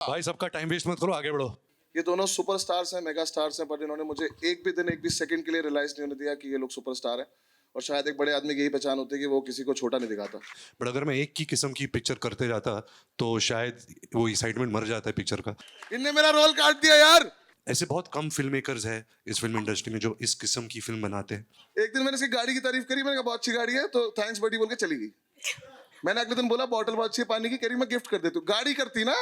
भाई सबका time waste मत करो, आगे बढ़ो। ये दोनों सुपरस्टार्स हैं, मेगा स्टार्स हैं, पर इन्होंने मुझे एक भी दिन, एक भी सेकंड के लिए रियलाइज नहीं होने दिया कि ये लोग सुपरस्टार हैं। और शायद एक बड़े आदमी की यही पहचान होती है कि वो किसी को छोटा नहीं दिखाता। बट अगर मैं एक की किस्म की पिक्चर करते जाता तो शायद वो एक्साइटमेंट मर जाता है पिक्चर का। इनने मेरा रोल काट दिया यार। ऐसे बहुत कम फिल्म मेकर्स है इस फिल्म इंडस्ट्री में जो इस किस्म की फिल्म बनाते हैं। एक दिन मैंने इसकी गाड़ी की तारीफ करी, मैंने कहा बहुत अच्छी गाड़ी है, तो थैंक्स बडी बोल के चली गई। मैंने अगले दिन बोला बॉटल बहुत अच्छी है पानी की, कह रही मैं गिफ्ट कर देती हूँ। गाड़ी करती ना।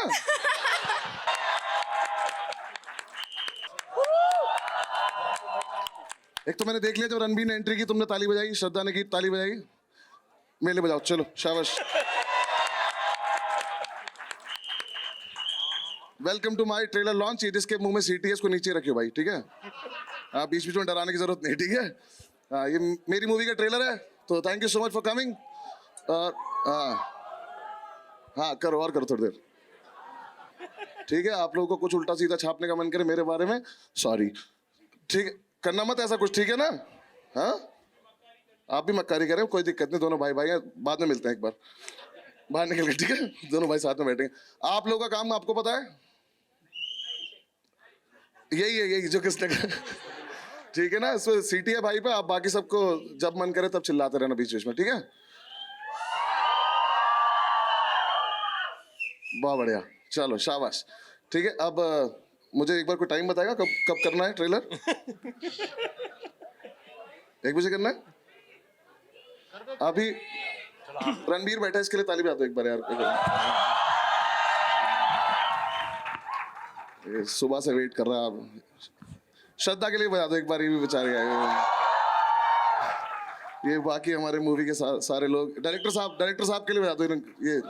एक तो मैंने देख लिया जब रणबीर ने एंट्री की, तुमने ताली बजाई, श्रद्धा ने की ताली बजाई, मेले बजाओ, चलो शाबाश। Welcome to my trailer launch. ये जिसके मुंह में सीटी है इसको नीचे रखियो भाई, ठीक है? हाँ, बीच बीच में डराने की जरूरत नहीं, ठीक है? हाँ, ये मेरी मूवी का ट्रेलर है, तो thank you so much for coming. और हाँ करो, और करो थोड़ी देर, ठीक है? आप लोगों को कुछ उल्टा सीधा छापने का मन करे मेरे बारे में, सॉरी, ठीक है? करना मत ऐसा कुछ, ठीक है ना? हाँ, आप भी मक्कारी करें, कोई दिक्कत नहीं, दोनों भाई भाई हैं, बाद में मिलते हैं एक बार बाहर निकल के, ठीक है? दोनों भाई साथ में बैठेंगे। आप लोगों का काम आपको पता है, यही है, यही जो किसने ठीक है ना? इसमें सीटी है भाई पे, आप बाकी सबको जब मन करे तब चिल्लाते रहना बीच बीच में, ठीक है? बहुत बढ़िया, चलो शाबाश, ठीक है? अब मुझे एक बार कोई टाइम बताएगा कब कब करना है ट्रेलर? 1 बजे करना है? अभी रणबीर बैठा है, इसके लिए ताली बजा दो एक बार यार। ये सुबह से वेट कर रहा है। आप श्रद्धा के लिए बजा दो एक बार, ये भी बेचारे आए। ये बाकी हमारे मूवी के सारे लोग, डायरेक्टर साहब के लिए बजा दो। ये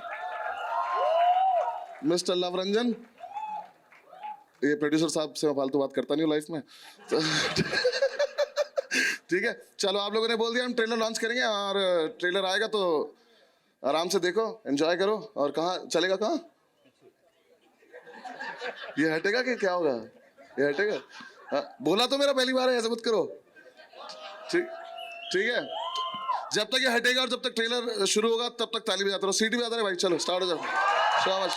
मिस्टर लव रंजन, ये प्रोड्यूसर साहब से मैं फालतू बात करता नहीं हूँ लाइफ में, ठीक है? चलो, आप लोगों ने बोल दिया हम ट्रेलर लॉन्च करेंगे, और ट्रेलर आएगा तो आराम से देखो, एंजॉय करो। और कहाँ चलेगा, कहाँ ये हटेगा कि क्या होगा? ये हटेगा? हाँ, बोला तो मेरा पहली बार है, ऐसा मत करो, ठीक ठीक है? जब तक ये हटेगा और जब तक ट्रेलर शुरू होगा तब तक ताली बजाते रहो, सीटी बजाते रहे भाई। चलो स्टार्ट हो जाओ, शाबाश।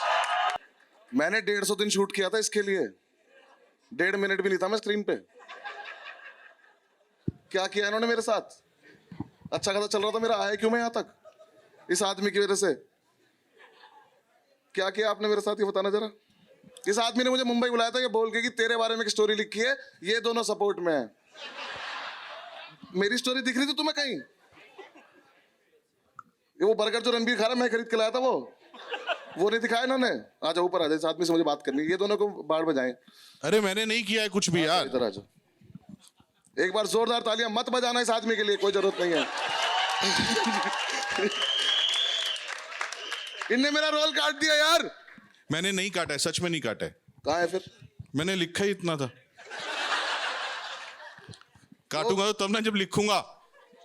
मैंने 150 दिन शूट किया था इसके लिए, 1.5 मिनट भी नहीं था मैं स्क्रीन पे। क्या किया इन्होंने मेरे साथ? अच्छा खासा चल रहा था मेरा, आया क्यों मैं यहाँ तक? इस आदमी की वजह से। क्या किया आपने मेरे साथ, ये बताना जरा। इस आदमी ने मुझे मुंबई बुलाया था ये बोल के कि तेरे बारे में एक स्टोरी लिखी है, ये दोनों सपोर्ट में है। मेरी स्टोरी दिख रही थी तुम्हें कहीं? ये वो बर्गर जो रणबीर खा रहा मैं खरीद के लाया था, वो नहीं दिखाया इन्होंने। आ जाओ ऊपर आ जाओ, इस आदमी से मुझे बात करनी है, ये दोनों को बाढ़ बजाएं। अरे मैंने नहीं किया है कुछ भी यार। इधर आ जाओ, एक बार जोरदार तालियां मत बजाना इस आदमी के लिए, कोई जरूरत नहीं है। इनने मेरा रोल काट दिया यार। मैंने नहीं काटा है, सच में नहीं काटा है। कहाँ है फिर? मैंने लिखा ही इतना था। काटूंगा तो तब ना जब लिखूंगा।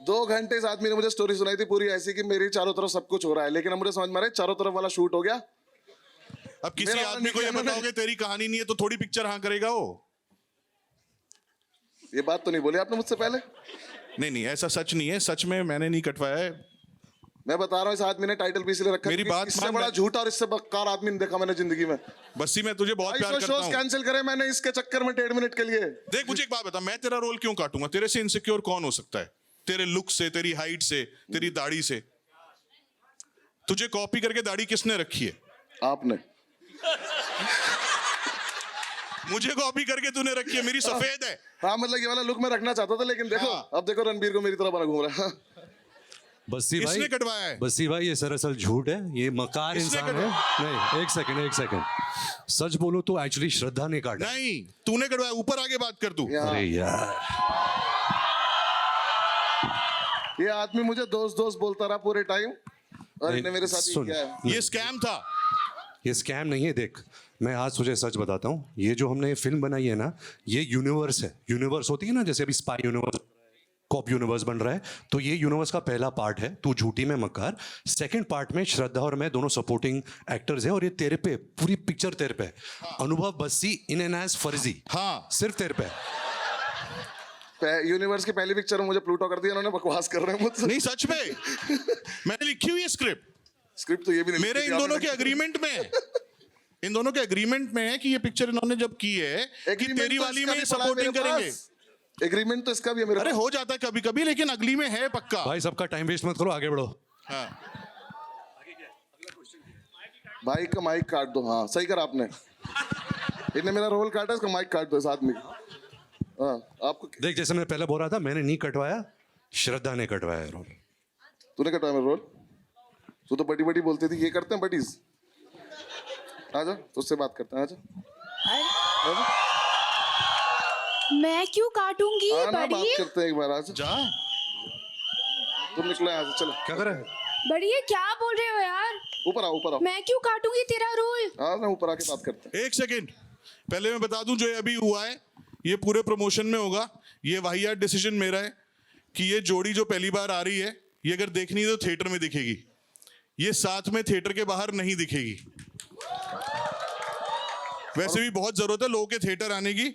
2 घंटे इस आदमी ने मुझे स्टोरी सुनाई थी पूरी ऐसी कि मेरी चारों तरफ सब कुछ हो रहा है, लेकिन अब मुझे समझ में आ रहा है चारों तरफ वाला शूट हो गया। अब किसी आदमी को ये बताओगे तेरी कहानी नहीं है तो थोड़ी पिक्चर हाँ करेगा वो। ये बात तो नहीं बोली आपने मुझसे पहले। नहीं, ऐसा सच नहीं है, सच में मैंने नहीं कटवाया है। मैं बता रहा हूँ, इस आदमी ने टाइटल भी इसलिए रखा है, मेरी बात इससे मान, बड़ा झूठा और इससे बदकार आदमी नहीं देखा मैंने जिंदगी में। बस्सी मैं तुझे बहुत प्यार करता हूँ। कैंसिल करे मैंने इसके चक्कर में 1.5 मिनट के लिए। देख मुझे एक बात बता, मैं तेरा रोल क्यों काटूंगा? तेरे से इनसिक्योर कौन हो सकता है? तेरे लुक से, तेरी हाइट से, तेरी दाढ़ी से। तुझे कॉपी करके दाढ़ी किसने रखी है? आपने। मुझे कॉपी करके तूने रखी है, मेरी सफेद है। हाँ, मतलब ये वाला लुक मैं रखना चाहता था, लेकिन देखो अब देखो रणबीर को मेरी तरह बना घूम रहा है। बस्सी भाई, किसने कटवाया है? बस्सी भाई, ये सरासल झूठ है, ये मकार इंसान है। नहीं, एक सेकंड, सच बोलो तो एक्चुअली श्रद्धा ने काटा। नहीं, तूने कटवाया। ऊपर आगे बात कर तू। अरे यार, ये आदमी मुझे दोस्त बोलता रहा पूरे टाइम, और इन्हें मेरे साथ ही किया है। ये स्कैम था। ये स्कैम नहीं है। देख, मैं आज तुझे सच बताता हूँ, ये जो हमने फिल्म बनाई है ना, ये यूनिवर्स है। यूनिवर्स होती है ना, जैसे अभी स्पाई यूनिवर्स, कॉप यूनिवर्स बन रहा है, तो ये यूनिवर्स का पहला पार्ट है, तू झूठी में मकार। सेकंड पार्ट में श्रद्धा और मैं दोनों सपोर्टिंग एक्टर्स हैं, और ये तेरे पे पूरी पिक्चर तेरे पे। हाँ। अनुभव बस्सी इन एन एज फर्जी। हाँ, सिर्फ तेरे पे। यूनिवर्स की पहली पिक्चर में मुझे प्लूटो कर दिया इन्होंने, बकवास कर रहे हैं मुझसे। नहीं, सच में मैंने लिखी हुई है स्क्रिप्ट तो ये भी नहीं मेरे इन दोनों के एग्रीमेंट में। इन दोनों के एग्रीमेंट में है कि ये पिक्चर इन्होंने जब की है कि Agreement तेरी तो वाली इसका में भी ये पड़ा है सपोर्टिंग मेरे करेंगे। पास। एग्रीमेंट तो इसका भी है मेरे अरे पास। हो जाता है कभी कभी, लेकिन अगली में है पक्का। भाई सबका टाइम वेस्ट मत करो, आगे बढ़ो। हाँ भाई का माइक काट दो। हाँ सही करा आपने। इन्हें मेरा रोल काटा, इसका माइक काट दो इस आदमी का। हाँ आपको देख, जैसे मैं पहले बोल रहा था, मैंने नहीं कटवाया, श्रद्धा ने कटवाया रोल। तूने कटवाया मेरा रोल? तू तो बड़ी बड़ी बोलती थी, ये करते हैं बडीज। आजा तुझसे बात करते हैं, आजा आजा। मैं क्यों काटूंगी हाँ ना, बात बड़ी? करते हैं एक बार। आजा जा। तुम निकले यहाँ से, चलो क्या करे? बड़ी ये क्या बोल रहे हो यार? ऊपर आओ, ऊपर आओ। मैं क्यों काटूंगी तेरा रोल? हाँ ना, ऊपर आके बात करते हैं। एक सेकेंड, पहले मैं बता दूं जो ये अभी हुआ है ये पूरे प्रमोशन में होगा। ये वाहियात डिसीजन मेरा है कि ये जोड़ी जो पहली बार आ रही है, ये अगर देखनी है तो थिएटर में दिखेगी, ये साथ में थिएटर के बाहर नहीं दिखेगी। वैसे भी बहुत जरूरत है लोगों के थिएटर आने की,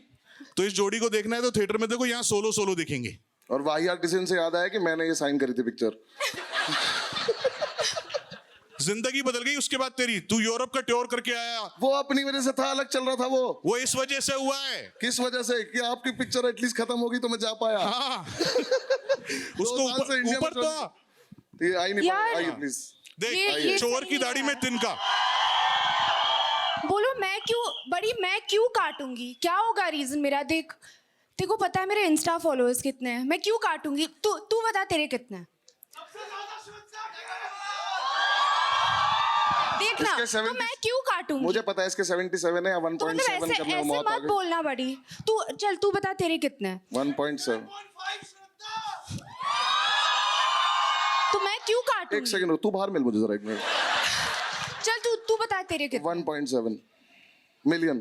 तो इस जोड़ी को देखना है तो थिएटर में देखो, यहाँ सोलो सोलो दिखेंगे। और वाहियात डिसीजन से याद आया कि मैंने ये साइन करी थी पिक्चर। जिंदगी बदल गई उसके बाद तेरी। तू यूरोप का टूर करके आया, वो अपनी वजह से था, अलग चल रहा था वो। इस वजह से हुआ है। किस वजह से? कि आपकी पिक्चर एटलीस्ट खत्म होगी तो मैं जा पाया। हाँ उसको 2 साल से इंडिया में ऊपर तो चल- ये आई नहीं यार। पाया। आइए प्लीज। देख, ये चोर सही की नहीं दाढ़ी है। में तिनका। बोलो मैं क्यों बड़ी, मैं क्यों काटूंगी? क्या होगा रीजन मेरा? देख तेरे को पता है मेरे इंस्टा फॉलोअर्स कितने हैं, मैं क्यों काटूंगी? तू तू बता तेरे कितने हैं? देखना इसके तो 70 मैं क्यों काटूंगी? मुझे पता है इसके 77 है या तो मतलब 1.7 ऐसे करने में ऐसे मौत आ मत गई। बोलना बड़ी। तू चल तू बता तेरे कितने हैं? 1.7। तो मैं क्यों एक काटूंगी? सेकंड, तू बाहर मिल मुझे जरा, एक मिनट। चल तू तू बता तेरे कितने? 1.7 मिलियन।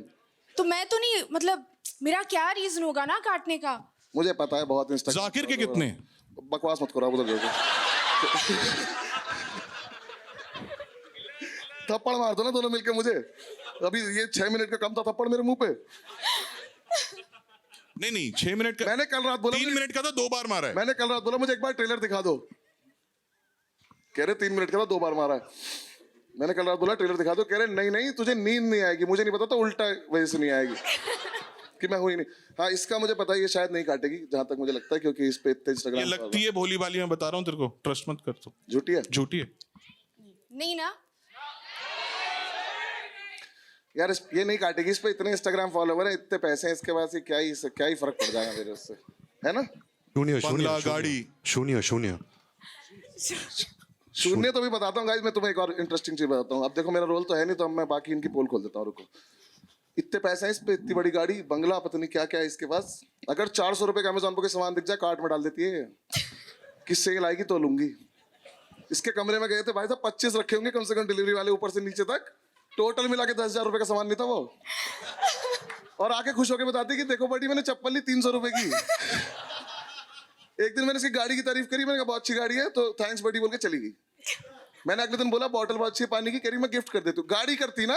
तो मैं तो नहीं, मतलब मेरा क्या रीजन होगा ना काटने का? मुझे पता है बहुत इंस्टा। जाकिर के कितने? बकवास मत करो, आप उधर जाओ। थप्पड़ मार दो ना दोनों मिलके मुझे। अभी ये 6 मिनट का कम था, थप्पड़ मेरे मुंह पे। नहीं 6 मिनट का। मैंने कल रात बोला 3 मिनट का था, 2 बार मारा है। मैंने कल रात बोला मुझे एक बार ट्रेलर दिखा दो। कह रहे 3 मिनट का था, 2 बार मारा है। मैंने कल रात बोला ट्रेलर दिखा दो, कह रहे नहीं नहीं तुझे नींद नहीं आएगी। मुझे नहीं पता था उल्टा वजह से नहीं आएगी कि मैं हुई नहीं। हाँ इसका मुझे पता है, ये शायद नहीं काटेगी जहां तक मुझे लगता है, क्योंकि इस पे इतने ये इंस्टाग्राम लगती है भोली भाली, मैं बता रहा हूँ तेरे को, ट्रस्ट मत कर तू। झूठी है झूठी है। नहीं ना? यार। ये नहीं काटेगी, इस पे इतने इंस्टाग्राम फॉलोवर है, इतने पैसे हैं इसके पास, क्या ही फर्क पड़ जाएगा मेरे उससे, है ना? शून्य बंगला, शून्य गाड़ी। शून्य शून्य। शून्य तो भी बताता हूँ गाइस। मैं तुम्हें एक और इंटरेस्टिंग चीज बताता हूँ। अब देखो मेरा रोल तो है नहीं, तो अब मैं बाकी इनकी पोल खोल देता हूँ, रुको। इतने पैसे हैं इस पे, इतनी बड़ी गाड़ी, बंगला, पता नहीं क्या क्या है इसके पास। अगर 400 रुपए का अमेजोन पे कोई सामान दिख जाए, कार्ट में डाल देती है। कि सेल आएगी तो लूंगी। इसके कमरे में गए थे भाई साहब, 25 रखे होंगे कम से कम डिलीवरी वाले, ऊपर से नीचे तक। टोटल मिला के 10,000 रुपए का सामान नहीं था वो। और आके खुश होकर बताती कि देखो बड़ी मैंने चप्पल ली 300 रुपए की। एक दिन मैंने इसकी गाड़ी की तारीफ करी, मैंने कहा बहुत अच्छी गाड़ी है, तो थैंक्स बड़ी बोल के चली गई। मैंने अगले दिन बोला बॉटल बहुत अच्छी है पानी की, कह रही मैं गिफ्ट कर देती हूँ। गाड़ी करती ना,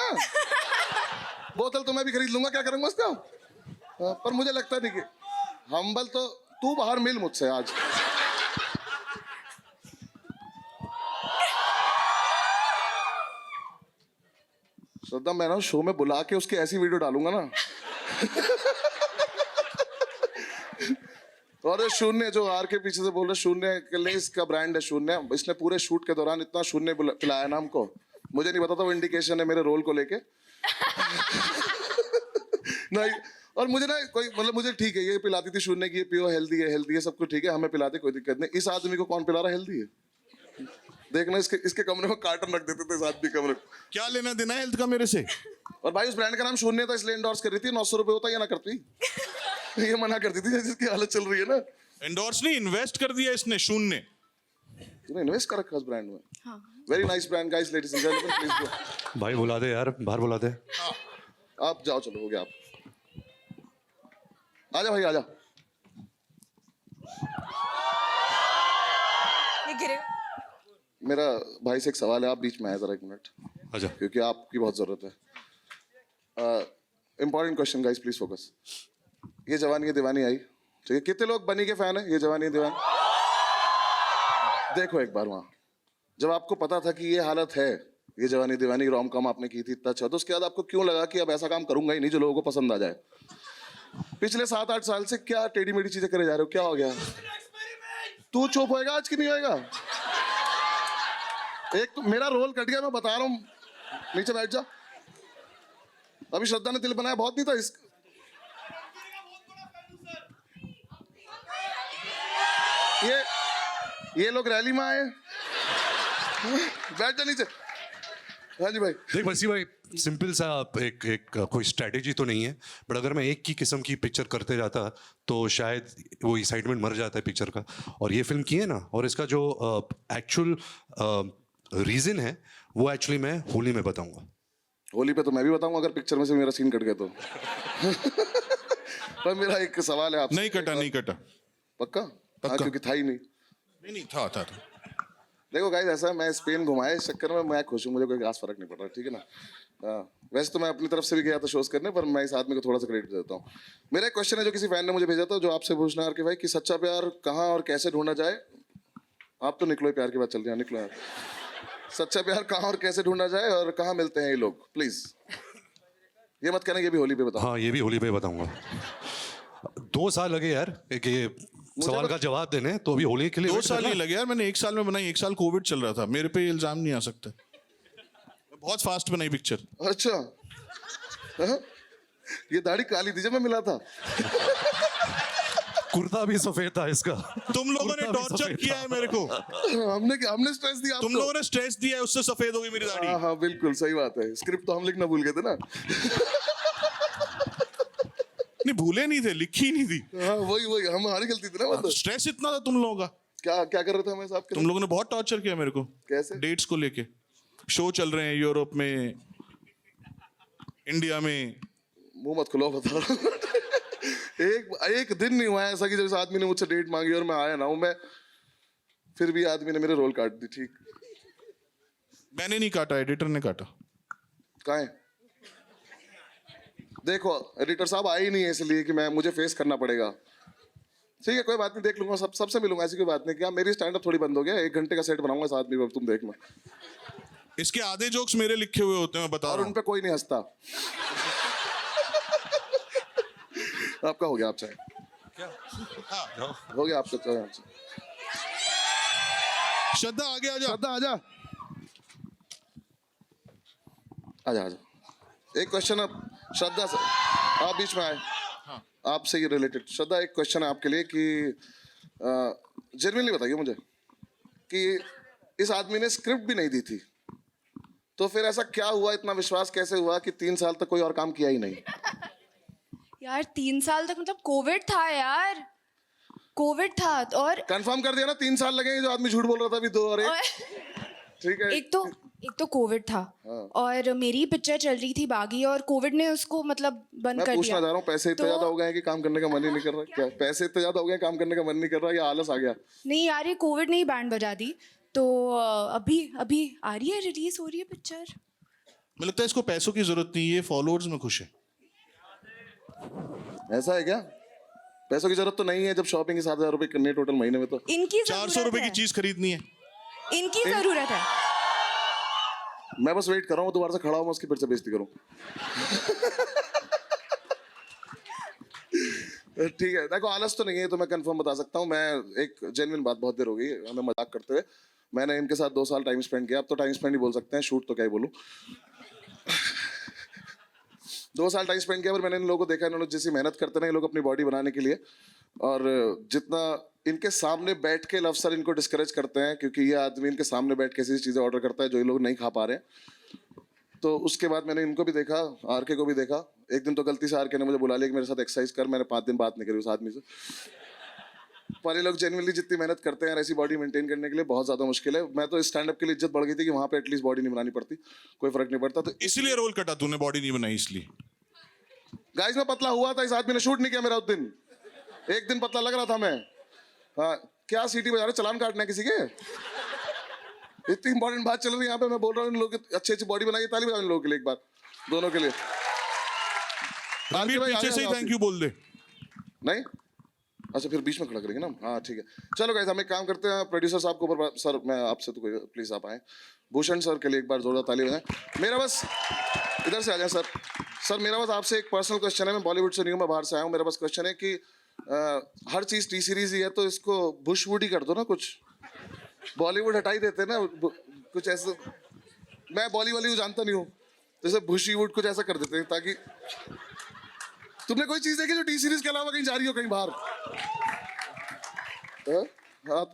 बोतल तो मैं भी खरीद लूंगा, क्या करूंगा उसका। हाँ, पर मुझे लगता नहीं कि हम्बल तो तू बाहर मिल मुझसे आज। श्रद्धा मैं ना शो में बुला के उसकी ऐसी वीडियो डालूंगा ना। और ये शून्य जो आर के पीछे से बोल रहे, शून्य के लिए इसका ब्रांड है शून्य। इसने पूरे शूट के दौरान इतना शून्य पिलाया ना हमको, मुझे नहीं पता था वो इंडिकेशन है मेरे रोल को लेके। नहीं, और मुझे ना कोई मतलब मुझे ठीक है, ये पिलाती थी शून्य की, ये पियो हेल्दी है सब कुछ ठीक है, हमें पिलाते कोई दिक्कत नहीं। इस आदमी को कौन पिला रहा हेल्दी है? देखना इसके कमरे में कार्टन रख देते थे इस आदमी के कमरे। क्या लेना देना है हेल्थ का मेरे से? और भाई उस ब्रांड का नाम शून्य था, इसलिए एंडोर्स कर रही थी। 900 रुपए होता या ना करती। ये मना करती थी जिसकी हालत चल रही है ना। एंडोर्स नहीं, इन्वेस्ट कर दिया इसने शून्य। तूने इन्वेस्ट कर रखा उस ब्रांड में। हाँ। Very nice brand guys, ladies and gentleman, please go. भाई बुला दे यार, बाहर बुला दे। आप जाओ, चलो हो गया। आप आजा भाई आजा। ये गिरे। मेरा भाई से एक सवाल है, आप बीच में आए जरा 1 मिनट, अच्छा। क्योंकि आपकी बहुत जरूरत है। Important question guys, please focus. ये जवानी है दीवानी आई, ठीक है? कितने लोग बनी के फैन है ये जवानी है दीवानी? देखो एक बार वहां, जब आपको पता था कि ये हालत है, ये जवानी दीवानी रोम कॉम आपने की थी इतना अच्छा, तो उसके बाद आपको क्यों लगा कि अब ऐसा काम करूंगा ही नहीं जो लोगों को पसंद आ जाए? पिछले 7-8 साल से क्या टेढ़ी मेढ़ी चीजें करे जा रहे हो, क्या हो गया? तू चुप होएगा आज की नहीं होएगा? एक तो मेरा रोल कट गया, मैं बता रहा हूँ, नीचे बैठ जा। अभी श्रद्धा ने दिल बनाया बहुत नहीं था इस ये लोग रैली में आए। बैठ जा नीचे। हाँ जी भाई। देख वसी भाई, सिंपल सा एक कोई स्ट्रेटेजी तो नहीं है, बट अगर मैं एक की किस्म की पिक्चर करते जाता तो शायद वो एक्साइटमेंट मर जाता है पिक्चर का। और ये फिल्म की है ना, और इसका जो एक्चुअल रीज़न है वो एक्चुअली मैं होली में बताऊंगा। होली पे तो मैं भी बताऊंगा अगर पिक्चर में से मेरा सीन कट गया तो। पर मेरा एक सवाल है आपसे। नहीं कटा, नहीं कटा। पक्का? हाँ, क्योंकि था ही नहीं। नहीं था। देखो गाइस, ऐसा है, मैं स्पेन घुमाया, इस चक्कर में मैं खुश हूँ, मुझे कोई खास फर्क नहीं पड़ रहा, ठीक है ना? हाँ, वैसे तो मैं अपनी तरफ से भी गया था शोज करने, पर मैं इस आदमी को थोड़ा सा क्रेडिट देता हूँ। मेरा एक क्वेश्चन है जो किसी फैन ने मुझे भेजा था, जो आपसे पूछना है कि भाई कि सच्चा प्यार कहाँ और कैसे ढूंढा जाए। आप तो निकलो, प्यार की बात चल रही है, निकलो यार। सच्चा प्यार कहाँ और कैसे ढूंढा जाए और कहाँ मिलते हैं ये लोग, प्लीज। ये मत कहना ये भी होली पे बताओ। हाँ, ये भी होली पे बताऊंगा। 2 साल लगे यार कि ये सवाल का जवाब देने, तो अभी होली के लिए 2 wait साल करना। नहीं लगे यार, मैंने 1 साल में बनाई। 1 साल कोविड चल रहा था, मेरे पे इल्जाम नहीं आ सकता। बहुत फास्ट बनाई पिक्चर। अच्छा। हाँ? ये दाढ़ी काली थी जब मैं मिला था। कुर्ता भी सफेद था इसका। तुम लोगों ने कुर्ता भी टॉर्चर सफेद किया था। है मेरे को। हमने स्ट्रेस दिया आपको। तुम लोगों ने स्ट्रेस दिया है, उससे सफेद हो गई मेरी दाढ़ी। हाँ हाँ बिल्कुल सही बात है। स्क्रिप्ट तो हम लिखना भूल गए थे ना। नहीं, भूले नहीं थे, लिखी नहीं थी। हाँ वही हमारी गलती थी ना, मतलब। स्ट्रेस इतना था तुम लोगों का। क्या क्या कर रहे थे हमें साहब? तुम लोगों ने बहुत टॉर्चर किया मेरे को। कैसे? डेट्स को लेके। शो चल रहे हैं यूरोप में, इंडिया में। मुंह मत खुलो, बता रहा हूँ। एक दिन नहीं हुआ ऐसा कि जब इस आदमी ने मुझसे डेट मांगी और मैं आया ना हूं, मैं फिर भी आदमी ने मेरे रोल काट दी। ठीक, मैंने नहीं काटा, एडिटर ने काटा। कहाँ है? देखो एडिटर साहब आए ही नहीं है इसलिए कि मैं मुझे फेस करना पड़ेगा। ठीक है, कोई बात नहीं, देख लूंगा, सबसे मिलूंगा, ऐसी कोई बात नहीं। क्या मेरी स्टैंड अप थोड़ी बंद हो गया? 1 घंटे का सेट बनाऊंगा इस आदमी को, तुम देखना। इसके आधे जोक्स मेरे लिखे हुए होते हैं, मैं बता और रहा उन हूँ। पे कोई नहीं हंसता। आपका हो गया, आप चाहे हो गया आपका चाहे। श्रद्धा आगे आ जा। श्रद्धा आजा, आजा आजा। एक क्वेश्चन अब श्रद्धा से, आप बीच में आए। आपसे ये रिलेटेड श्रद्धा, एक क्वेश्चन है आपके लिए कि जेन्युइनली बताइए मुझे कि इस आदमी ने स्क्रिप्ट भी नहीं दी थी, तो फिर ऐसा क्या हुआ, इतना विश्वास कैसे हुआ कि 3 साल तक कोई और काम किया ही नहीं? यार 3 साल तक मतलब कोविड था यार, कोविड था। और कंफर्म कर दिया ना, 3 साल लगे, जो आदमी झूठ बोल रहा था अभी 2 और 1। ठीक है। एक तो कोविड था और मेरी पिक्चर चल रही थी बागी, और कोविड ने उसको मतलब बंद मैं कर पूछना दिया। चाह रहा हूँ, पैसे इतने तो- ज्यादा हो गए हैं कि काम करने का मन ही नहीं कर रहा? क्या पैसे इतने ज्यादा हो गए, काम करने का मन नहीं कर रहा, या आलस आ गया? नहीं यार, ये कोविड ने ही बैंड बजा दी। तो अभी आ रही है, रिलीज हो रही है पिक्चर। मुझे लगता है इसको पैसों की जरूरत नहीं है, फॉलोअर्स में खुश है। ऐसा है क्या? पैसों की जरूरत तो नहीं है, जब शॉपिंग 7,000 रुपए करनी है टोटल महीने में तो। इनकी 400 रुपए की चीज खरीदनी है। इनकी जरूरत है। मैं बस वेट कर रहा हूँ दोबारा से खड़ा हूँ, मैं उसकी फिर से बेइज्जती करूँ। ठीक है, देखो आलस तो नहीं है, तो मैं कंफर्म बता सकता हूँ। मैं एक जेन्युइन बात, बहुत देर हो गई हमें मजाक करते हुए, मैंने इनके साथ 2 साल टाइम स्पेंड किया। अब तो टाइम स्पेंड ही बोल सकते हैं, शूट तो क्या ही बोलूँ। 2 साल टाइम स्पेंड किया, पर मैंने इन लोगों को देखा, इन्होंने जैसी मेहनत करते हैं ये लोग अपनी बॉडी बनाने के लिए, और जितना इनके सामने बैठ के लव सर इनको डिस्करेज करते हैं, क्योंकि ये आदमी इनके सामने बैठ के ऐसी चीज़ें ऑर्डर करता है जो ये लोग नहीं खा पा रहे हैं। तो उसके बाद मैंने इनको भी देखा, आरके को भी देखा। एक दिन तो गलती से आरके ने मुझे बुला लिया कि मेरे साथ एक्सरसाइज कर, मैंने 5 दिन बात नहीं करी उस आदमी से। पर ये लोग जेन्युइनली जितनी मेहनत करते हैं ऐसी बॉडी मेंटेन करने के लिए, बहुत ज़्यादा मुश्किल है। मैं तो स्टैंड अप के लिए इज्जत बढ़ गई थी कि वहाँ पे एटलीस्ट बॉडी नहीं बनानी पड़ती, कोई फर्क नहीं पड़ता। तो इसलिए रोल कटा तूने, बॉडी नहीं बनाई इसलिए। गाइस मैं पतला हुआ था, इस आदमी ने शूट नहीं किया मेरा उस दिन। एक दिन पतला लग रहा था मैं। हाँ, क्या सीटी बजा रहे, चलान काटना है किसी के? इतनी इंपॉर्टेंट बात चल रही है यहाँ पे, मैं बोल रहा हूँ इन लोगों की अच्छी अच्छी बॉडी बनाई, ताली बजाओ इन लोगों के लिए एक बार, दोनों के लिए। रणबीर भाई, पीछे आगे से ही आओ थैंक यू बोल दे। नहीं, अच्छा फिर बीच में खड़ा करेंगे ना, हाँ ठीक है। चलो गाइस हम एक काम करते हैं, प्रोड्यूसर साहब को ऊपर, सर मैं आपसे तो कोई प्लीज आप आए, भूषण सर के लिए एक बार जोरदार ताली बजाएं। मेरा बस इधर से आ जाए सर। सर मेरा बस आपसे एक पर्सनल क्वेश्चन है, मैं बॉलीवुड से नहीं हूँ, मैं बाहर से आया हूँ। मेरा बस क्वेश्चन है कि हर चीज टी सीरीज ही है तो इसको बुशवुड ही कर दो ना, कुछ बॉलीवुड हटा ही देते हैं ना, कुछ ऐसा। मैं बॉलीवुड जानता नहीं हूँ, जैसे बुशीवुड कुछ ऐसा कर देते हैं ताकि तुमने कोई चीज देखी जो टी सीरीज के अलावा कहीं जा रही हो कहीं बाहर? हाँ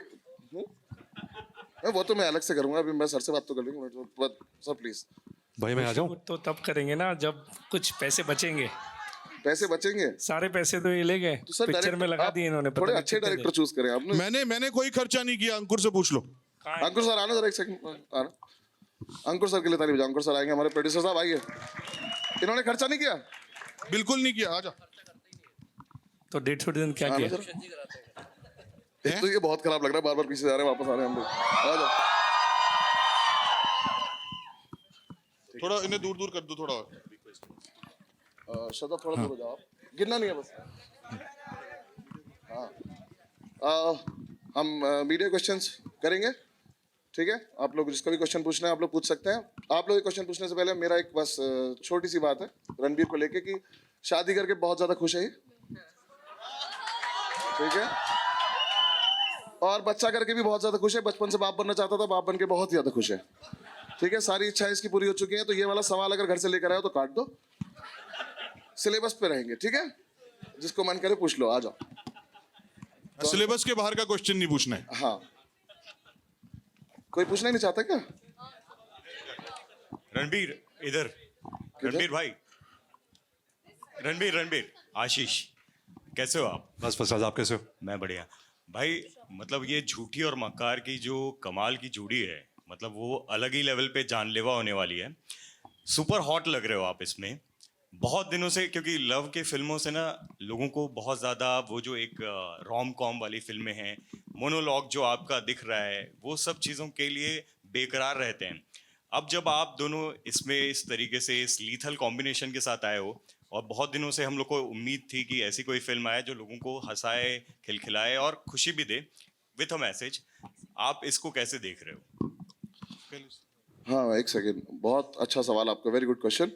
वो तो मैं अलग से करूंगा, अभी मैं सर से बात तो कर लूंगा। Sir please. भाई मैं आ जाऊँ? तो तब करेंगे ना जब कुछ पैसे बचेंगे। पैसे बचेंगे सारे पैसे तो ये ले गए, तो सर पिक्चर डायरेक्टर में लगा आप दिए इन्होंने। थोड़े अच्छे डायरेक्टर चूज करें आपने। मैंने कोई खर्चा नहीं किया, अंकुर से पूछ लो। अंकुर सर आना जरा एक सेकंड, आना। अंकुर सर के लिए ताली बजाओ। अंकुर सर आएंगे, हमारे प्रोड्यूसर साहब आइए। इन्होंने खर्चा नहीं किया? बिल्कुल नहीं किया, आजा। तो 150 दिन क्या आना किया? जरा। एक तो ये बहुत खराब लग रहा है, बार बार पीछे जा रहे हैं, वापस आ रहे हैं हम लोग। आ जाओ। थोड़ा इन्हें दूर दूर कर दो थोड़ा और। श्रद्धा थोड़ा दूर हो जाओ, गिरना नहीं है बस। हाँ हम मीडिया क्वेश्चंस करेंगे, ठीक है? आप लोग जिसका भी क्वेश्चन पूछना है आप लोग पूछ सकते हैं। आप लोग ये क्वेश्चन पूछने से पहले मेरा एक बस छोटी सी बात है रणबीर को लेके कि शादी करके बहुत ज्यादा खुश है ये, ठीक है? और बच्चा करके भी बहुत ज्यादा खुश है, बचपन से बाप बनना चाहता था, बाप बन के बहुत ज्यादा खुश है, ठीक है? सारी इच्छाएं इसकी पूरी हो चुकी हैं। तो ये वाला सवाल अगर घर से लेकर आए तो काट दो, सिलेबस पे रहेंगे, ठीक है? जिसको मन करे पूछ लो, आ जाओ। सिलेबस के बाहर का क्वेश्चन नहीं पूछना है। हाँ कोई पूछना ही नहीं चाहता क्या? रणबीर इधर, रणबीर भाई, रणबीर आशीष, कैसे हो आप? बस फसराज, आप कैसे हो? मैं बढ़िया भाई। मतलब ये झूठी और मक्कार की जो कमाल की जोड़ी है, मतलब वो अलग ही लेवल पे जानलेवा होने वाली है। सुपर हॉट लग रहे हो आप इसमें बहुत दिनों से, क्योंकि लव के फिल्मों से ना लोगों को बहुत ज़्यादा वो जो एक रोम कॉम वाली फिल्में हैं, मोनोलॉग जो आपका दिख रहा है, वो सब चीज़ों के लिए बेकरार रहते हैं। अब जब आप दोनों इसमें इस तरीके से इस लीथल कॉम्बिनेशन के साथ आए हो, और बहुत दिनों से हम लोग को उम्मीद थी कि ऐसी कोई फिल्म आए जो लोगों को हंसाए, खिलखिलाए और खुशी भी दे विथ अ मैसेज, आप इसको कैसे देख रहे हो? हाँ एक सेकेंड, बहुत अच्छा सवाल आपका, वेरी गुड क्वेश्चन।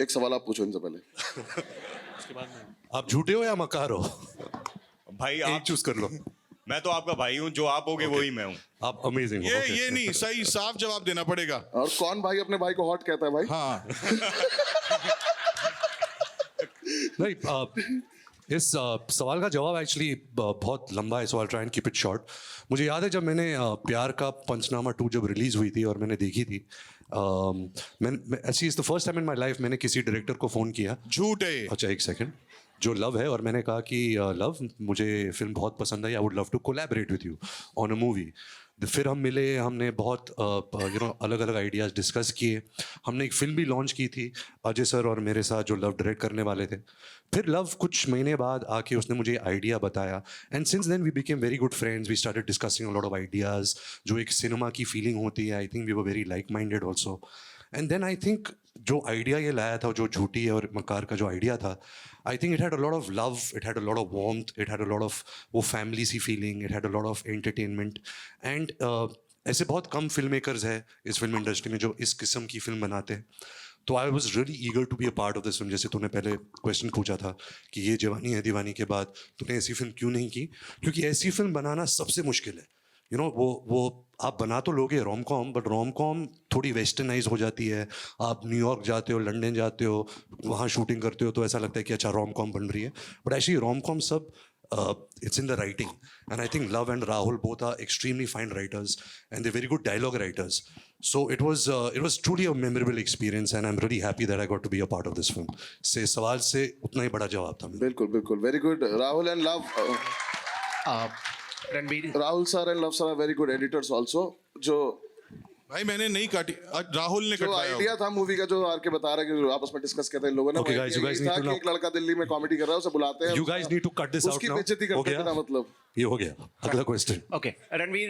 एक सवाल आप पूछो इनसे पहले। आप झूठे हो या मकार हो? भाई एक आप चूज कर लो। मैं तो आपका भाई हूँ, जो आप होगे वही मैं हूँ। आप अमेजिंग हो। ये नहीं, सही साफ जवाब देना पड़ेगा। और कौन भाई अपने भाई को हॉट कहता है भाई? हाँ नहीं, इस सवाल का जवाब एक्चुअली बहुत लंबा है, so I try and keep it short. मुझे याद है जब मैंने प्यार का पंचनामा 2 जब रिलीज़ हुई थी और मैंने देखी थी, मैं ऐसी is the first time in my life मैंने किसी डायरेक्टर को फ़ोन किया। झूठ है ये। अच्छा एक सेकंड, जो लव है, और मैंने कहा कि लव मुझे फिल्म बहुत पसंद आई, I would love to collaborate with you on a movie. फिर हम मिले, हमने बहुत अलग अलग आइडियाज़ डिस्कस किए। हमने एक फिल्म भी लॉन्च की थी अजय सर और मेरे साथ, जो लव डायरेक्ट करने वाले थे। फिर लव कुछ महीने बाद आके उसने मुझे आइडिया बताया, and since then we became very good friends, we started discussing a lot of ideas. जो एक सिनेमा की फीलिंग होती है, I think we were very like minded also. And then I think जो आइडिया ये लाया था, जो झूठी है और मकार का जो आइडिया था, I think it had a lot of love, it had a lot of warmth, it had a lot of वो family C feeling, it had a lot of entertainment, and ऐसे बहुत कम फिल्म मेकर्स हैं इस film industry में जो इस किस्म की फिल्म बनाते हैं। तो I was really eager to be a part of this film. जैसे तूने पहले क्वेश्चन पूछा था कि ये जवानी है दीवानी के बाद तूने ऐसी फिल्म क्यों नहीं की, क्योंकि ऐसी फिल्म बनाना सबसे मुश्किल है। वो आप बना तो लोगे rom com, but rom com थोड़ी वेस्टर्नाइज हो जाती है। आप न्यूयॉर्क जाते हो, लंदन जाते हो, वहाँ शूटिंग करते हो तो ऐसा लगता है कि अच्छा रोम कॉम बन रही है, बट एक्चुअली रोम कॉम सब it's in the writing, and I think Love and Rahul both are extremely fine writers and they're very good dialogue writers. So it was truly a memorable experience, and I'm really happy that I got to be a part of this film. से सवाल से उतना ही बड़ा जवाब था। बिल्कुल बिल्कुल, very good. Rahul and Luv, Ranbir, Rahul sir and Luv sir are very good editors also. जो भाई मैंने नहीं काटी, राहुल ने जो कटवाया। आइडिया था मूवी का, जो आर के बता रहा है कि आपस में डिस्कस किया था इन लोगों ने, Okay, guys, you guys need to know. एक लड़का दिल्ली में कॉमेडी कर रहा है, उसे बुलाते हैं, You guys need to cut this out उसकी now. बेइज्जती हो करते गया? थे ना, मतलब ये हो गया। अगला question. okay, Ranveer,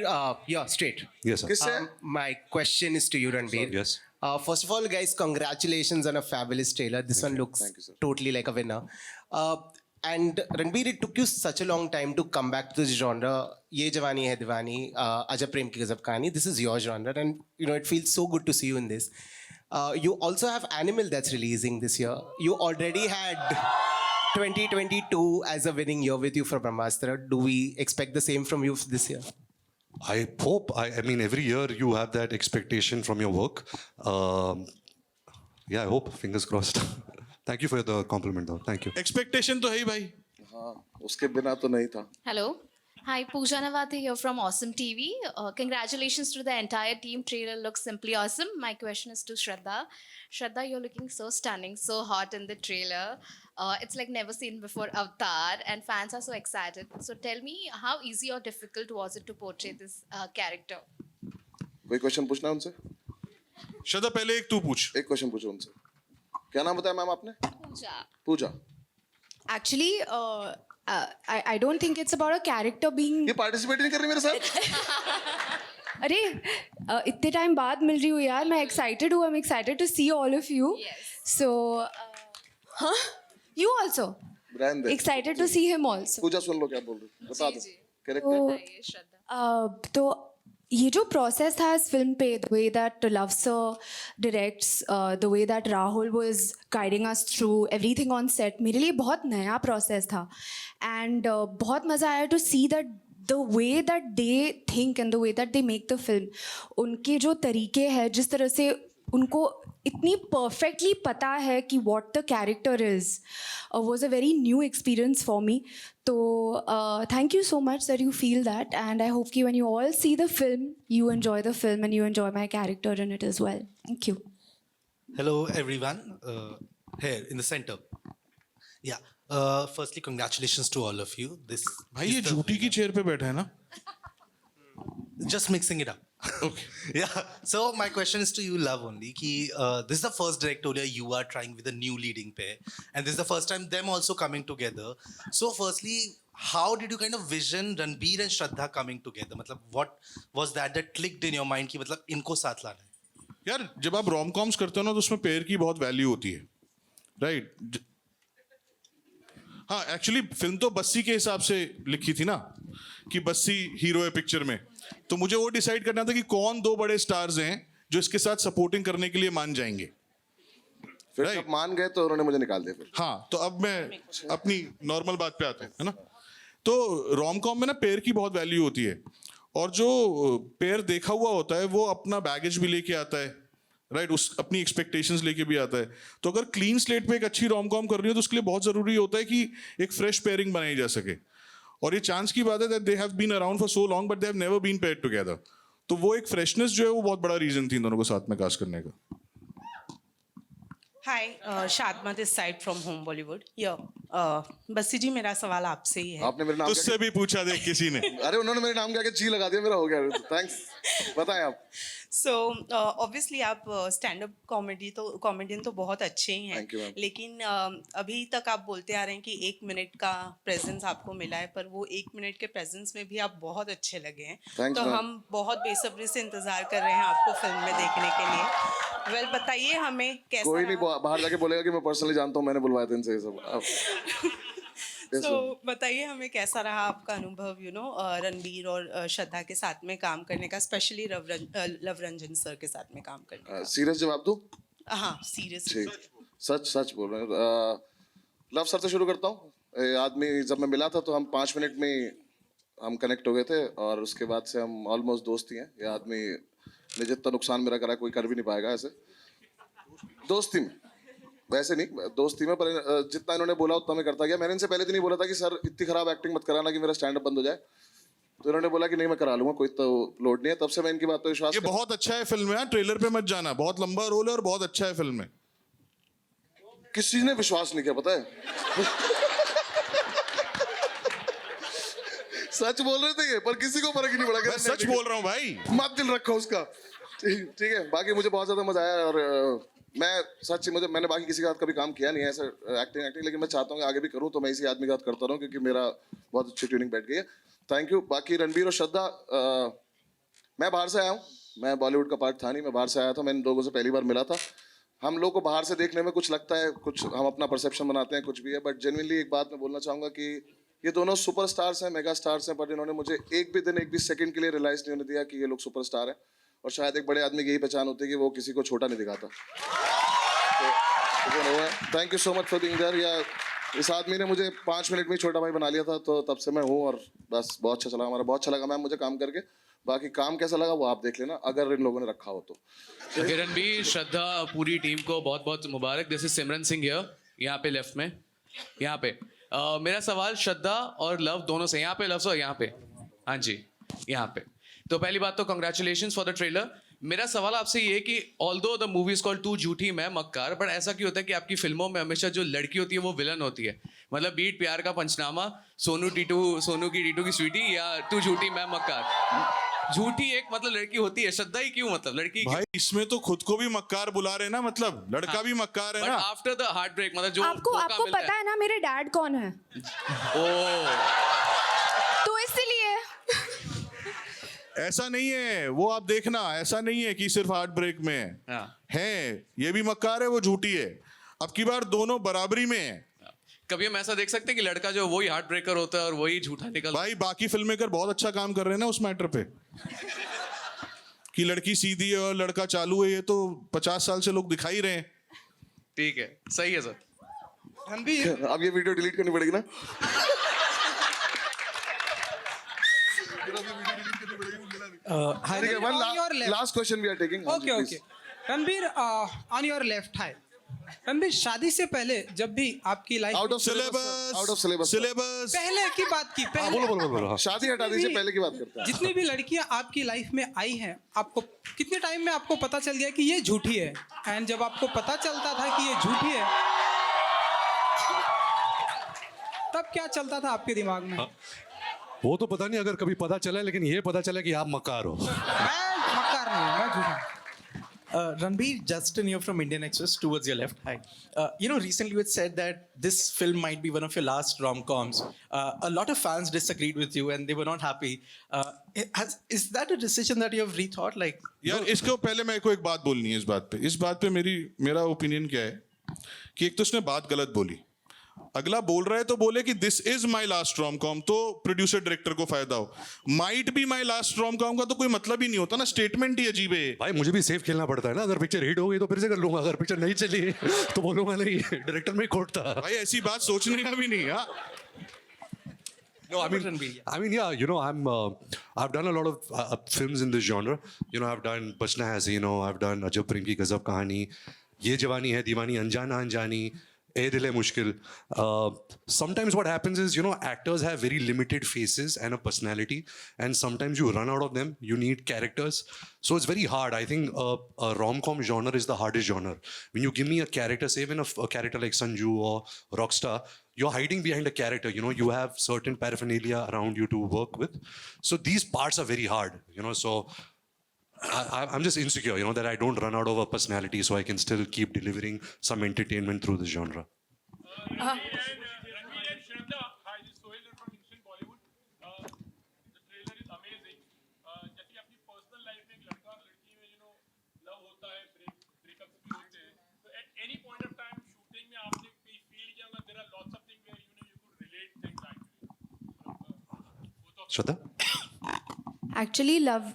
yeah, straight. Yes sir. किससे? My question is to you, Ranveer. Yes. First of all, guys, congratulations on a fabulous trailer. This one looks Thank you, sir. totally like a winner. And Ranbir, it took you such a long time to come back to this genre. Ye Jawani Hai Diwani, Ajab Prem Ki Gazab Kahani. This is your genre, and it feels so good to see you in this. You also have Animal that's releasing this year. You already had 2022 as a winning year with you for Brahmastra. Do we expect the same from you this year? I hope. I mean, every year you have that expectation from your work. Yeah, I hope. Fingers crossed. Thank you for the compliment, though. Thank you. Expectation तो है ही भाई. हाँ उसके बिना तो नहीं था. Hello. Hi, Pooja Navate here from Awesome TV. Congratulations to the entire team. Trailer looks simply awesome. My question is to Shraddha. Shraddha, you're looking so stunning, so hot in the trailer. It's like never seen before Avatar, and fans are so excited. So tell me, how easy or difficult was it to portray this character? कोई question पूछना है उनसे? श्रद्धा पहले एक तू पूछ. एक question पूछो उनसे. क्या नाम बताया मैम आपने? Pooja. Pooja. Actually, I don't think it's about a character being. ये पार्टिसिपेट नहीं कर रही मेरे साथ? अरे इतने टाइम बाद मिल रही हूँ यार. मैं एक्साइटेड हूँ. I'm excited to see all of you. Yes. So, huh? You also रहने दे. excited to see him also. पूजा सुन लो क्या बोल रही. बता दो. जी. कैरेक्टर. बताइए, श्रद्धा. तो ये जो प्रोसेस था इस फिल्म पे, the way that love sir directs, the way that Rahul was guiding us through everything on set, मेरे लिए बहुत नया प्रोसेस था. एंड बहुत मज़ा आया to see that the way that they think and the way that they make the film. उनके जो तरीके हैं, जिस तरह से उनको इतनी परफेक्टली पता है कि what the character is, was a very new experience for me. तो thank you so much that you feel that, and I hope कि when you all see the film you enjoy the film and you enjoy my character in it as well. Thank you. Hello, everyone. Here in the center. Yeah. Firstly, congratulations to all of you. This भाई is ये the- झूठी की chair पे बैठा है ना. Just mixing it up. Okay. Yeah. So my question is to you, Love, only. Ki, this is the first directorial you are trying with a new leading pair, and this is the first time them also coming together. So, firstly, how did you kind of vision Ranbir and Shraddha coming together? मतलब, what was that clicked in your mind कि मतलब इनको साथ लाना है? यार जब आप रोम कॉम्स करते हो ना तो उसमें पेयर की बहुत वैल्यू होती है, राइट? हाँ, एक्चुअली फिल्म तो बस्सी के हिसाब से लिखी थी ना, कि बस्सी हीरो है पिक्चर में. तो मुझे वो डिसाइड करना था कि कौन दो बड़े स्टार्स हैं जो इसके साथ सपोर्टिंग करने के लिए मान जाएंगे. फिर Right. जब मान गए तो उन्होंने मुझे निकाल दिया फिर. हाँ, तो अब मैं अपनी नॉर्मल बात पे आता हूँ, है ना. तो रोम कॉम में ना पेयर की बहुत वैल्यू होती है, और जो पेयर देखा हुआ होता है वो अपना बैगेज भी लेके आता है, राइट, उस अपनी एक्सपेक्टेशंस लेके भी आता है. तो अगर क्लीन स्लेट पे एक अच्छी रोम कॉम कर रही हो तो उसके लिए बहुत जरूरी होता है कि एक फ्रेश पेयरिंग बनाई जा सके. और ये चांस की बात है that they have been around for so long but they have never been paired together. तो वो एक फ्रेशनेस जो है वो बहुत बड़ा रीजन थी इन दोनों को साथ में कास्ट करने का. Hi Shadma this side from home Bollywood. Bassi ji, मेरा सवाल आपसे ही है. आपने मेरे नाम तुझसे भी पूछा देख किसी ने. अरे उन्होंने मेरे नाम के आगे जी लगा दिया, मेरा हो गया. थैंक्स. बताएं आप. सो ऑब्वियसली आप स्टैंड अप कॉमेडियन तो बहुत अच्छे ही हैं, Thank you, ma'am. लेकिन अभी तक आप बोलते आ रहे हैं कि 1 मिनट का प्रेजेंस आपको मिला है, पर वो 1 मिनट के प्रेजेंस में भी आप बहुत अच्छे लगे हैं. Thanks, तो ma'am. हम बहुत बेसब्री से इंतजार कर रहे हैं आपको फिल्म में देखने के लिए. वेल, बताइए हमें कैसा कोई नहीं रहा? बाहर जाके बोलेगा कि मैं पर्सनली जानता हूँ, मैंने बुलवाया था इनसे ये सब. Yes, तो ma'am. बताइए हमें कैसा रहा आपका अनुभव रणबीर और श्रद्धा के साथ में काम करने का, स्पेशली लव रंजन सर के साथ में काम करने का. सीरियस जवाब दूं? हाँ, सीरियस. ठीक. सच बोल रहे हैं. लव सर से शुरू करता हूँ. आदमी जब मैं मिला था तो हम 5 मिनट में हम कनेक्ट हो गए थे, और उसके बाद से हम ऑलमोस्ट दोस्त ही हैं. ये आदमी ने जितना नुकसान मेरा करा कोई कर भी नहीं पाएगा ऐसे दोस्ती में. वैसे नहीं, दोस्ती में, पर जितना इन्होंने बोला उतना मैं करता गया. मैंने इनसे पहले तो नहीं बोला था कि सर इतनी खराब एक्टिंग मत कराना कि मेरा स्टैंड अप बंद हो जाए. तो इन्होंने बोला कि नहीं मैं करा लूंगा, कोई तो लोड नहीं है. तब से मैं इनकी बात पे विश्वास ये बहुत अच्छा है फिल्म में, ट्रेलर पे मत जाना, बहुत लंबा रोल है और बहुत अच्छा है फिल्म में. किसी ने विश्वास नहीं किया, पता है. सच बोल रहे थे ये, पर किसी को फर्क ही नहीं पड़ा. मैं सच बोल रहा हूँ भाई. मत दिल रखो उसका. ठीक है. बाकी मुझे बहुत ज्यादा मजा आया, और मैं सच मैंने बाकी किसी के साथ कभी काम किया नहीं है ऐसा एक्टिंग, लेकिन मैं चाहता हूँ कि आगे भी करूँ, तो मैं इसी आदमी के साथ करता रहूँ क्योंकि मेरा बहुत अच्छी ट्यूनिंग बैठ गई है. Thank you. बाकी रणबीर और श्रद्धा, मैं बाहर से आया हूँ, मैं बॉलीवुड का पार्ट था नहीं, मैं बाहर से आया था. मैं इन लोगों से पहली बार मिला था. हम लोग को बाहर से देखने में कुछ लगता है, कुछ हम अपना परसेप्शन बनाते हैं, कुछ भी है, बट जेन्युइनली एक बात मैं बोलना चाहूँगा कि ये दोनों सुपरस्टार्स हैं, मेगा स्टार्स हैं, बट इन्होंने मुझे एक भी दिन, एक भी सेकंड के लिए रियलाइज नहीं होने दिया कि ये लोग सुपरस्टार हैं। और शायद एक बड़े आदमी की यही पहचान होती है कि वो किसी को छोटा नहीं दिखाता। Thank you so much for being there. या इस आदमी ने मुझे 5 मिनट में ही छोटा भाई बना लिया था, तो तब से मैं हूँ और बस बहुत अच्छा चला, हमारा बहुत अच्छा लगा मैम मुझे काम करके। बाकी काम कैसा लगा वो आप देख लेना, अगर इन लोगों ने रखा हो तो। Okay, रणबीर, श्रद्धा, पूरी टीम को बहुत बहुत मुबारक। This is Simran Singh here, यहाँ पे लेफ्ट में, यहाँ पे। मेरा सवाल श्रद्धा और लव दोनों से, यहाँ पे लव और यहाँ पे, हाँ जी, यहाँ पे। तो पहली बात तो कॉन्ग्रेचुलेशन फॉर द ट्रेलर। मेरा सवाल आपसे ये है कि although the movie is called तू झूठी मैं मक्कार, बट ऐसा क्यों होता है कि आपकी फिल्मों में हमेशा जो लड़की होती है वो विलन होती है? मतलब बीट प्यार का पंचनामा, सोनू की टीटू की स्वीटी, या तू झूठी मैं मक्कार। झूठी एक मतलब लड़की होती है, श्रद्धा ही क्यों मतलब लड़की? भाई इसमें तो खुद को भी मक्कार बुला रहे ना, मतलब लड़का भी मक्कार है ना। आफ्टर द हार्ट ब्रेक मतलब जो आपको मौका आपको मिलता पता है ना मेरे डैड कौन है, ओ तो इसलिए ऐसा नहीं है, वो आप देखना, ऐसा नहीं है कि सिर्फ हार्ट ब्रेक में है। हाँ। है, ये भी मक्कार है, वो झूठी है। अब की बार दोनों बराबरी में है। कभी हम ऐसा देख सकते हैं कि लड़का जो वही हार्ट ब्रेकर होता है और वही झूठा निकल। भाई बाकी फिल्म मेकर बहुत अच्छा काम कर रहे हैं ना उस मैटर पे, कि लड़की सीधी है और लड़का चालू है, ये तो 50 साल से लोग दिखा ही रहे हैं। ठीक है, सही है सर। अब ये वीडियो डिलीट करनी पड़ेगी ना। ठीक है, one last question we are taking. Okay okay Ranbir, on your left high, Ranbir, शादी से पहले जब भी आपकी life out of syllabus syllabus पहले की बात की, पहले बोलो। शादी हटा दीजिए, पहले की बात करते हैं। जितनी भी लड़कियां आपकी लाइफ में आई हैं, आपको कितने टाइम में आपको पता चल गया कि ये झूठी है? एंड जब आपको पता चलता था कि ये झूठी है, तब क्या चलता था आपके दिमाग में? वो तो पता नहीं अगर कभी पता चला, लेकिन ये पता चला कि आप मक्कार हो। मैं मक्कार नहीं हूं, मैं झूठा। Ranbir, Justin here from Indian Express, towards your left. Hi. Recently you had said that this film might be one of your last rom-coms. A lot of fans disagreed with you and they were not happy. Is that a decision that you have rethought? Like, यार इसको पहले मेरे को एक बात बोलनी है इस बात पे मेरा ओपिनियन क्या है कि एक तो उसने बात गलत बोली, अगला बोल रहा है तो बोले कि this is my last ROM com, तो प्रोड्यूसर डायरेक्टर को फायदा हो। Might be my last ROM com का तो कोई मतलब ही नहीं होता ना, स्टेटमेंट ही अजीब है। भाई मुझे भी सेफ खेलना पड़ता है ना, अगर पिक्चर हिट हो गई तो फिर से कर लूंगा, अगर पिक्चर नहीं चली तो बोलूंगा नहीं, डायरेक्टर में कोट था। भाई ऐसी बात सोचने का भी नहीं। हाँ, No, I mean, yeah, I've done a lot of films in this genre. I've done Bachna Hai Haseen, I've done Ajab Prem Ki Gazab Kahani, Ye Jawani Hai Deewani, Anjana Anjani, ए दिल है मुश्किल. Sometimes what happens is, actors have very limited faces and a personality, and sometimes you run out of them. You need characters. So it's very hard. I think a rom-com genre is the hardest genre. When you give me a character, say even a character like Sanju or Rockstar, you're hiding behind a character. You have certain paraphernalia around you to work with. So these parts are very hard. So I'm just insecure, that I don't run out of a personality, so I can still keep delivering some entertainment through this genre. Shraddha? Actually love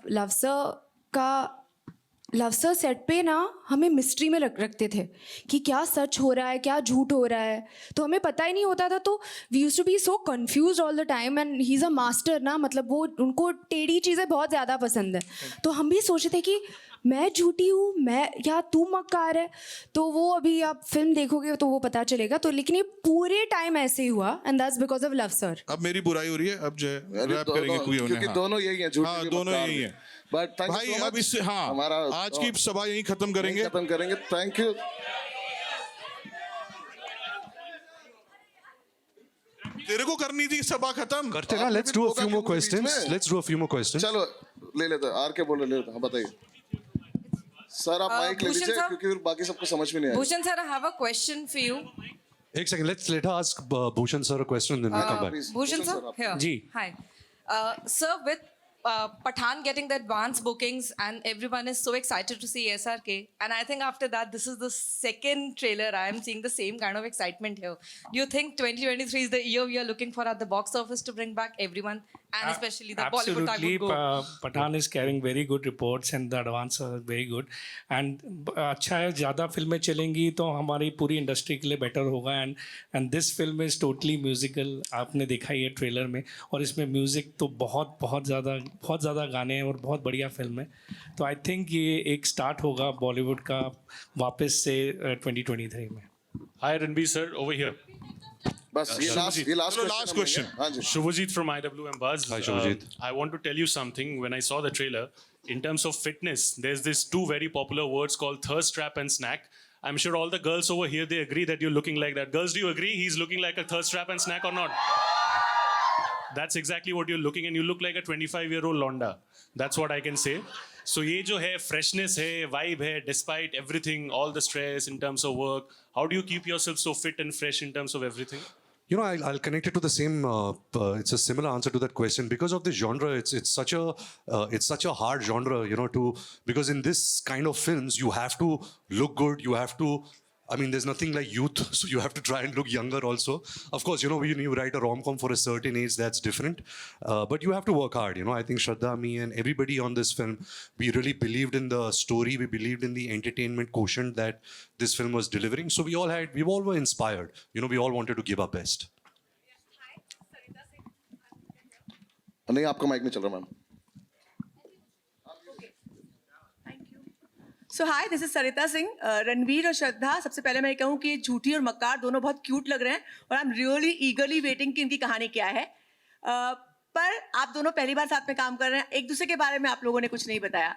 sir set पे ना हमें mystery में रखते थे कि क्या सच हो रहा है, क्या झूठ हो रहा है, तो हमें पता ही नहीं होता था. तो we used to be so confused all the time. And he is a master ना, मतलब वो उनको टेढ़ी चीज़ें बहुत ज़्यादा पसंद है. तो हम भी सोचते थे कि मैं झूठी हूँ, मैं या तू मक्कार है. तो वो अभी आप फिल्म देखोगे तो वो पता चलेगा. तो लेकिन ये पूरे टाइम ऐसे ही हुआ, and that's because of love sir. अब मेरी बुराई हो रही है, अब जो है रैप करेंगे क्योंकि दोनों यही हैं, झूठ हाँ, दोनों यही हैं. बट भाई अब इससे हमारा आज की सभा यही खत्म करेंगे. Thank you. तेरे को करनी थी सभा खत्म. करते ना. Let's do a few more questions. चलो ले लेते हैं. आर के बोल ले लेते हैं. बताइए सर, आप माइक ले लीजिए क्योंकि फिर बाकी सबको समझ में नहीं आएगा. Bhushan sir, I have a question for you. एक second, let her ask Bhushan sir a question, then we come back. Bhushan sir, here. Ji. Hi. Sir, with Pathan getting the advance bookings and everyone is so excited to see SRK. And I think after that, this is the second trailer I am seeing the same kind of excitement here. Do you think 2023 is the year we are looking for at the box office to bring back everyone and especially the Bollywood Absolutely, type would go? Pathan is carrying very good reports and the advance are very good. And अच्छा है, ज़्यादा फिल्में चलेंगी तो हमारी पूरी industry के लिए बेटर होगा. And this film is totally musical. आपने देखा ही है ट्रेलर में, और इसमें म्यूज़िक तो बहुत ज़्यादा गाने हैं और बहुत बढ़िया फिल्म है. तो आई थिंक ये एक स्टार्ट होगा बॉलीवुड का वापस से 2023 में. Hi Ranbir sir, over here. बस ये लास्ट क्वेश्चन. हाँ जी. Shubhajit from IWM Buzz. Hi, Shubhajit. I want to tell you something. When I saw the trailer, in terms of fitness, there's this two very popular words called thirst trap and snack. I'm sure all the girls over here, they agree that you're looking like that. Girls, do you agree he's looking like a thirst trap and snack or not? That's exactly what you're looking, and you look like a 25-year-old Londa. That's what I can say. So ये जो है freshness है, vibe है, despite everything, all the stress in terms of work, how do you keep yourself so fit and fresh in terms of everything? You know, I'll connect it to the same. It's a similar answer to that question because of the genre. It's such a hard genre, you know. Because in this kind of films, you have to look good. You have to. I mean, there's nothing like youth, so you have to try and look younger also. Of course, you know, when you write a rom-com for a certain age, that's different. But you have to work hard, you know. I think Shraddha, me and everybody on this film, we really believed in the story. We believed in the entertainment quotient that this film was delivering. So we all were inspired. You know, we all wanted to give our best. नहीं आपका mic नहीं चल रहा ma'am. So hi, this is Sarita Singh. Ranveer और श्रद्धा, सबसे पहले मैं कहूँ कि झूठी और मक्कार दोनों बहुत क्यूट लग रहे हैं और आई एम रियली ईगरली वेटिंग कि इनकी कहानी क्या है. पर आप दोनों पहली बार साथ में काम कर रहे हैं, एक दूसरे के बारे में आप लोगों ने कुछ नहीं बताया.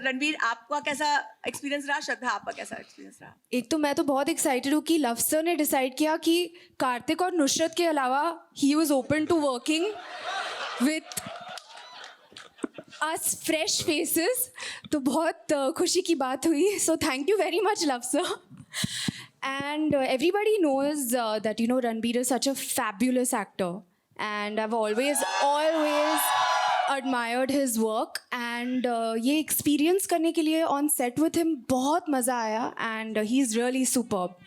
रणवीर, आपका कैसा एक्सपीरियंस रहा? श्रद्धा, आपका कैसा एक्सपीरियंस रहा? एक तो मैं तो बहुत एक्साइटेड हूँ कि लव सर ने डिसाइड किया कि कार्तिक और नुसरत के अलावा he was open to working with us fresh faces. तो बहुत खुशी की बात हुई. So thank you very much, love sir. And everybody knows that, you know, Ranbir is such a fabulous actor. And I've always admired his work. And ये experience करने के लिए on set with him बहुत मज़ा आया. And he's really superb.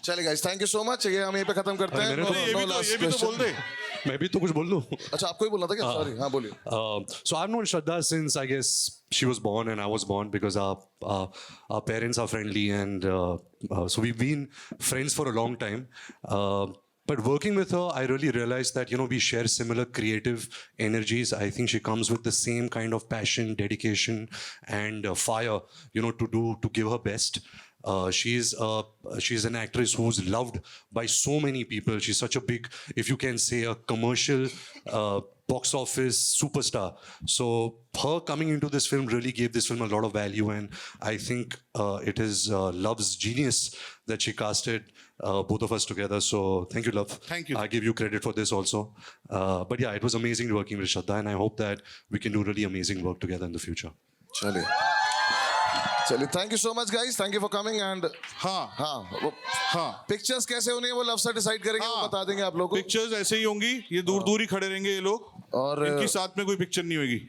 चलिए guys, thank you so much. ये हम यहीं पे खत्म करते हैं. ये भी तो बोल दे. मैं भी तो कुछ बोल दूँ. अच्छा, आपको ही बोलना था क्या? Sorry, हाँ बोलिए. So I've known Shraddha since I guess she was born and I was born because our parents are friendly and so we've been friends for a long time. But working with her, I really realized that, you know, we share similar creative energies. I think she comes with the same kind of passion, dedication, and fire, you know, to give her best. She's an actress who's loved by so many people. She's such a big, if you can say, a commercial box office superstar. So her coming into this film really gave this film a lot of value, and I think it is Love's genius that she casted both of us together. So thank you, Love. Thank you. I give you credit for this also. But yeah, it was amazing working with Shraddha, and I hope that we can do really amazing work together in the future. चलिए, thank you so much guys, thank you for coming. And pictures कैसे होनी है वो love sir decide करेंगे, वो बता देंगे आप लोगों को. पिक्चर्स ऐसे ही होंगी, ये दूर दूर ही खड़े रहेंगे ये लोग, और इनकी साथ में कोई पिक्चर नहीं होगी.